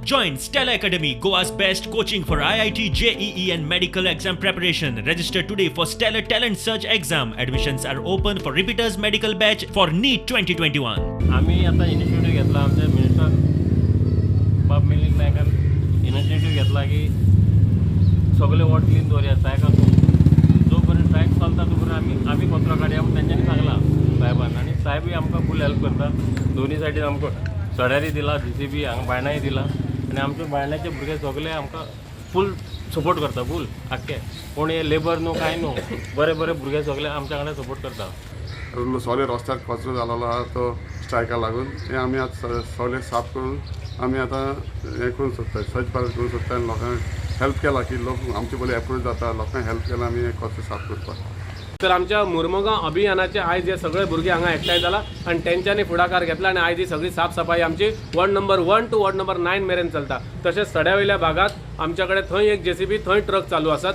Join Stella Academy, Goa's best coaching for IIT, JEE and medical exam preparation. Register today for Stellar Talent Search exam. Admissions are open for repeaters medical batch for NEET 2021. आम्ही आता initiative घेतला, आमच्या minister बाब मिलिंद नायकान initiative घेतला की सगळे ward clean दवरया. Track जोपर्यंत ट्रॅक चलता तोपर्यंत आम्ही कचरो काडया म्हणून तेंच्यांनी सांगला साहेबान, आणि साहेबूय आमकां फूल हेल्प करता. दोन्ही सायडीन आमकां सड्यारी दिला, JCB हांगा बायणाय दिला, आणि आमचे बायणाचे भुरगे सगळे आमकां फूल सपोर्ट करता, फूल आख्खे. कोण हे लेबर न्हू काय न्हू, बरे बरे भुरगे सगळे आमच्या कडेन सपोर्ट करता. सगळे रस्त्यार कचरो जालोलो आहा तो स्ट्रायका लागून ते आमी आतां सगळे साफ करून आमी आतां हें करूंक सोदता, स्वच्छ भारत करूंक सोदता, आनी लोकांक हेल्प केला की लोक आमचे बरे एप्रोच जाता, लोकांक हेल्प केला आमी कचरो साफ करपाक. तर आमच्या मुर्मगांव अभियानाचे आयज हे सगळे भुरगे हांगा एकठांय जाला आणि तेंच्यांनी फुडाकार घेतला आणि आयज ही सगळी साफसफाई आमची ward number 1 to ward number 9 मेरेन चलता. तशेंच सड्या वयल्या भागात आमच्या कडेन थंय एक JCB, थंय ट्रक चालू आसात.